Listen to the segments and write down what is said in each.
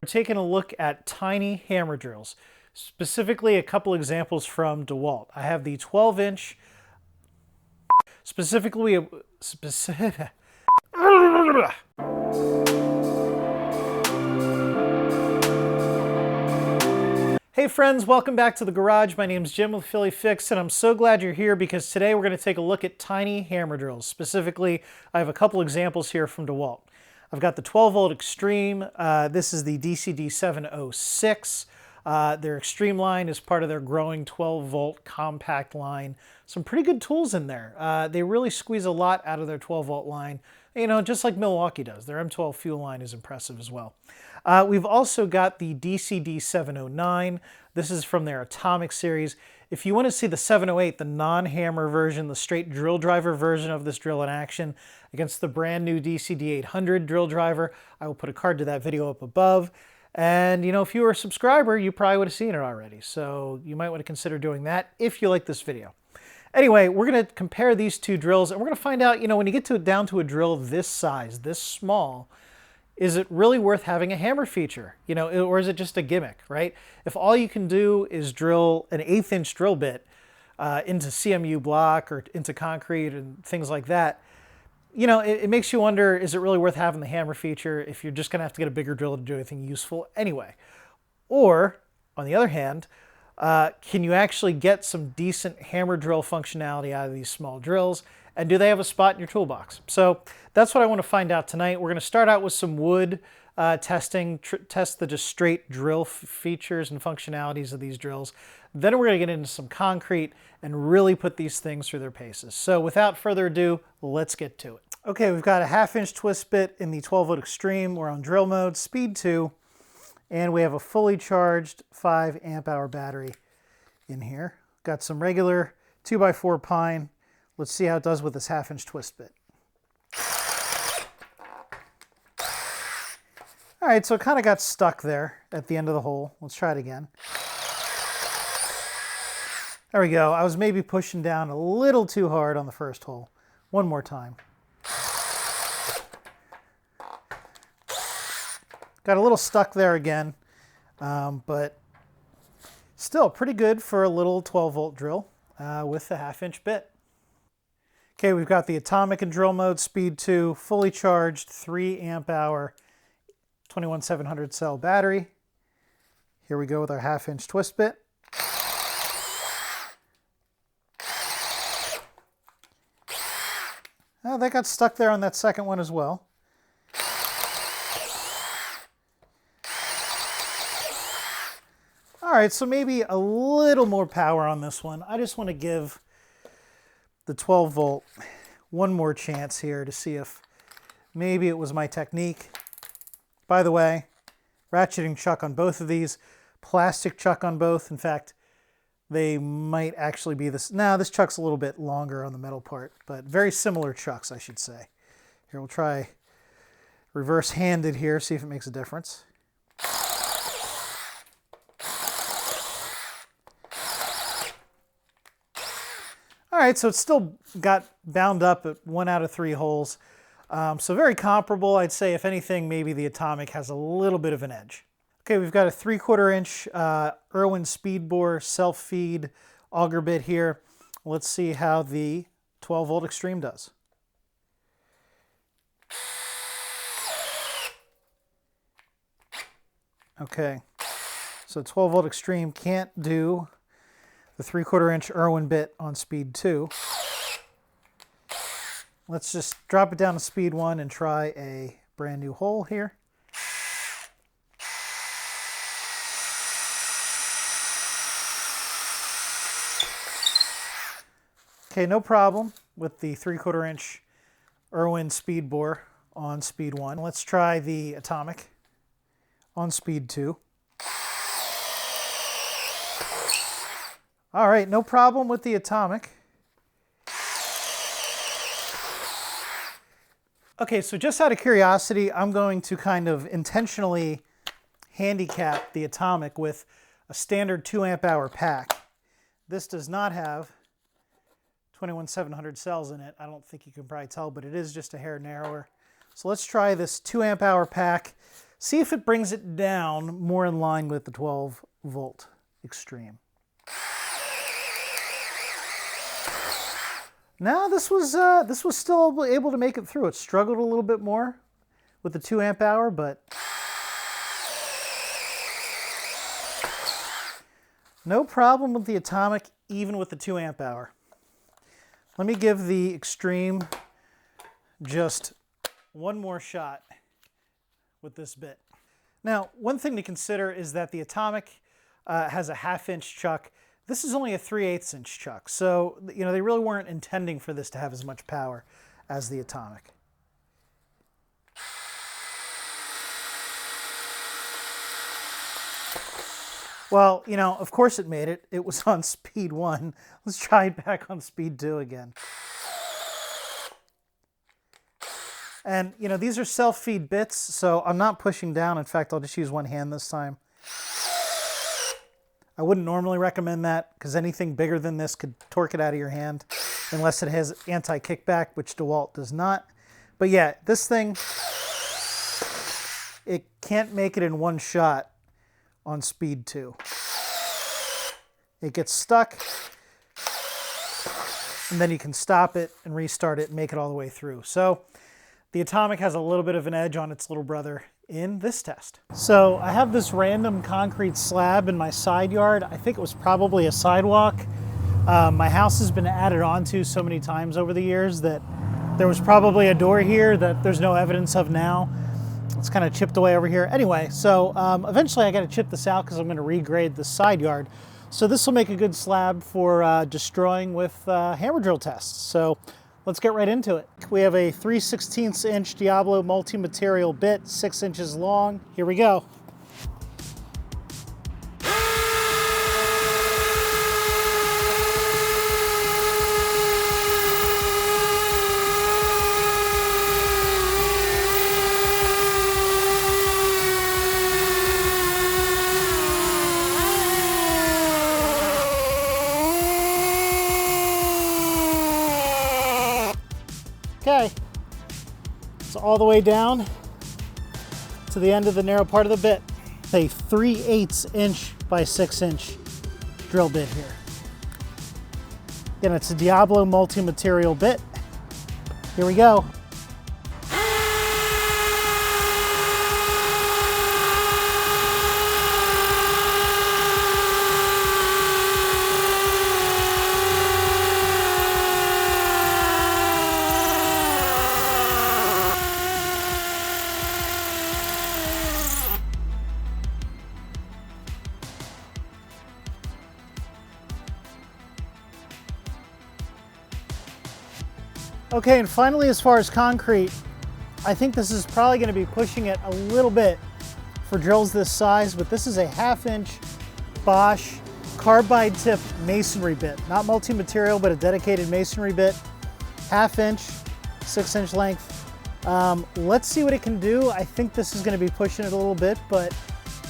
We're taking a look at tiny hammer drills, specifically a couple examples from DeWalt. I have the 12-inch, specifically Hey friends, welcome back to the garage. My name's Jim with Philly Fix, and I'm so glad you're here because today we're going to take a look at tiny hammer drills. Specifically, I have a couple examples here from DeWalt. I've got the 12-volt Xtreme. This is the DCD706. Their Xtreme line is part of their growing 12-volt compact line. Some pretty good tools in there. They really squeeze a lot out of their 12-volt line, you know, just like Milwaukee does. Their M12 fuel line is impressive as well. We've also got the DCD709. This is from their Atomic series. If you want to see the 708, the non-hammer version, the straight drill driver version of this drill in action against the brand new DCD800 drill driver, I will put a card to that video up above. And, you know, if you were a subscriber, you probably would have seen it already. So you might want to consider doing that if you like this video. Anyway, we're going to compare these two drills, and we're going to find out, you know, when you get down to a drill this size, this small, is it really worth having a hammer feature? You know, or is it just a gimmick, right? If all you can do is drill an 1/8-inch drill bit into CMU block or into concrete and things like that, you know, it makes you wonder, is it really worth having the hammer feature if you're just going to have to get a bigger drill to do anything useful anyway? Or, on the other hand, can you actually get some decent hammer drill functionality out of these small drills? And do they have a spot in your toolbox? So that's what I want to find out tonight. We're going to start out with some wood testing, test the just straight drill features and functionalities of these drills. Then we're going to get into some concrete and really put these things through their paces. So without further ado, let's get to it. Okay, we've got a 1/2-inch twist bit in the 12-volt Xtreme. We're on drill mode, speed 2, and we have a fully charged 5 amp hour battery in here. Got some regular 2x4 pine. Let's see how it does with this 1/2-inch twist bit. All right, so it kind of got stuck there at the end of the hole. Let's try it again. There we go. I was maybe pushing down a little too hard on the first hole. One more time. Got a little stuck there again, but still pretty good for a little 12-volt drill with the 1/2-inch bit. Okay, we've got the Atomic in drill mode, speed 2, fully charged, 3 amp hour, 21700 cell battery. Here we go with our 1/2-inch twist bit. Oh, that got stuck there on that second one as well. All right, so maybe a little more power on this one. I just want to give the 12-volt one more chance here to see if maybe it was my technique. By the way, ratcheting chuck on both of these, plastic chuck on both. In fact, they might actually be this. Now, this chuck's a little bit longer on the metal part, but very similar chucks, I should say. Here, we'll try reverse-handed here, see if it makes a difference. All right, so it's still got bound up at 1 out of 3 holes. So very comparable. I'd say, if anything, maybe the Atomic has a little bit of an edge. Okay, we've got a 3/4-inch Irwin speed bore self-feed auger bit here. Let's see how the 12-volt Xtreme does. Okay, so 12-volt Xtreme can't do the 3/4-inch Irwin bit on speed 2. Let's just drop it down to speed 1 and try a brand new hole here. Okay, no problem with the 3/4-inch Irwin speed bore on speed 1. Let's try the Atomic on speed 2. All right, no problem with the Atomic. Okay, so just out of curiosity, I'm going to kind of intentionally handicap the Atomic with a standard 2 amp hour pack. This does not have 21700 cells in it. I don't think you can probably tell, but it is just a hair narrower. So let's try this 2 amp hour pack, See if it brings it down more in line with the 12-volt Xtreme. Now this was still able to make it through. It struggled a little bit more with the 2 amp hour, but no problem with the Atomic, even with the 2 amp hour. Let me give the Xtreme just one more shot with this bit. Now, one thing to consider is that the Atomic has a 1/2 inch chuck. This is only a 3/8 inch chuck, so you know they really weren't intending for this to have as much power as the Atomic. Well, you know, of course it made it. It was on speed 1. Let's try it back on speed 2 again. And, you know, these are self-feed bits, so I'm not pushing down. In fact, I'll just use one hand this time. I wouldn't normally recommend that because anything bigger than this could torque it out of your hand unless it has anti-kickback, which DeWalt does not. But yeah, this thing, it can't make it in one shot on speed 2. It gets stuck, and then you can stop it and restart it and make it all the way through. So the Atomic has a little bit of an edge on its little brother in this test. So I have this random concrete slab in my side yard. I think it was probably a sidewalk. My house has been added onto so many times over the years that there was probably a door here that there's no evidence of now. It's kind of chipped away over here. Anyway, so eventually I got to chip this out because I'm going to regrade the side yard. So this will make a good slab for destroying with hammer drill tests. So let's get right into it. We have a 3/16 inch Diablo multi-material bit, 6 inches long. Here we go. Okay, so all the way down to the end of the narrow part of the bit. A 3/8 inch by 6 inch drill bit here. Again, it's a Diablo multi-material bit. Here we go. Okay, and finally, as far as concrete, I think this is probably going to be pushing it a little bit for drills this size, but this is a 1/2 inch Bosch carbide tip masonry bit. Not multi-material, but a dedicated masonry bit. 1/2 inch, 6 inch length. Let's see what it can do. I think this is going to be pushing it a little bit, but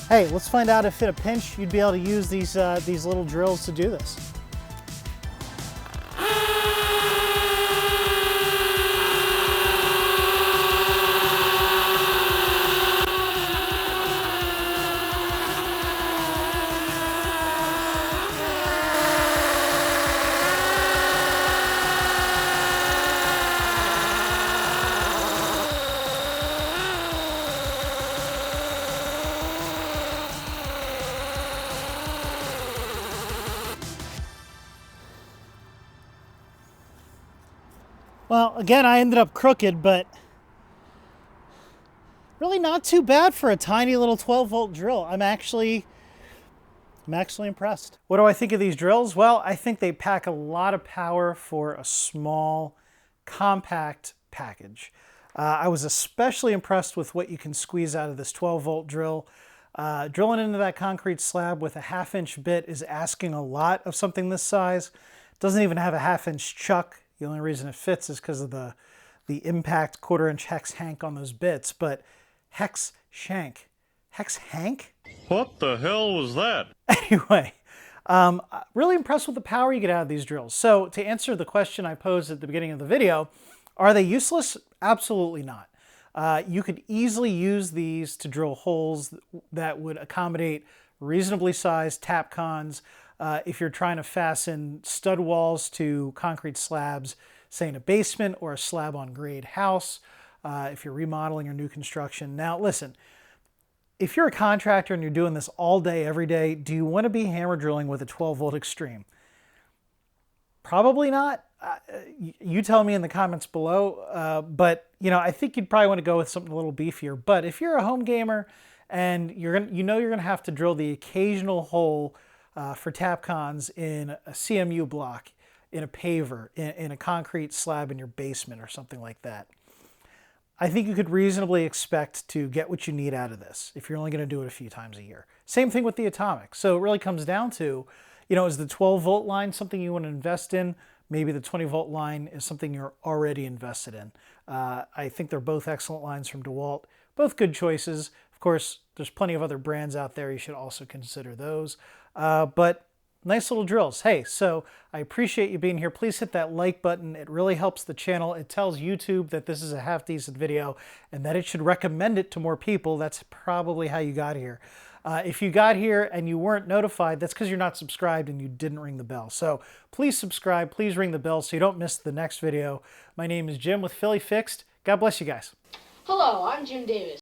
hey, let's find out if in a pinch you'd be able to use these little drills to do this. Well, again, I ended up crooked, but really not too bad for a tiny little 12-volt drill. I'm actually impressed. What do I think of these drills? Well, I think they pack a lot of power for a small, compact package. I was especially impressed with what you can squeeze out of this 12-volt drill. Drilling into that concrete slab with a 1/2 inch bit is asking a lot of something this size. It doesn't even have a 1/2 inch chuck. The only reason it fits is because of the impact 1/4 inch hex hank on those bits, but hex shank. Hex hank? What the hell was that? Anyway, really impressed with the power you get out of these drills. So to answer the question I posed at the beginning of the video, are they useless? Absolutely not. You could easily use these to drill holes that would accommodate reasonably sized tap cons. If you're trying to fasten stud walls to concrete slabs, say in a basement or a slab on grade house, if you're remodeling or new construction. Now listen, if you're a contractor and you're doing this all day, every day, do you want to be hammer drilling with a 12-volt Xtreme? Probably not. You tell me in the comments below, but you know, I think you'd probably want to go with something a little beefier. But if you're a home gamer and you're gonna have to drill the occasional hole for tap cons in a CMU block, in a paver, in a concrete slab in your basement or something like that, I think you could reasonably expect to get what you need out of this if you're only going to do it a few times a year. Same thing with the Atomic. So it really comes down to, you know, is the 12-volt line something you want to invest in? Maybe the 20-volt line is something you're already invested in. I think they're both excellent lines from DeWalt, both good choices. Of course, there's plenty of other brands out there. You should also consider those. But nice little drills. Hey, so I appreciate you being here. Please hit that like button. It really helps the channel. It tells YouTube that this is a half-decent video and that it should recommend it to more people. That's probably how you got here. If you got here and you weren't notified, that's because you're not subscribed and you didn't ring the bell. So please subscribe, please ring the bell so you don't miss the next video. My name is Jim with Philly Fixed. God bless you guys. Hello, I'm Jim Davis.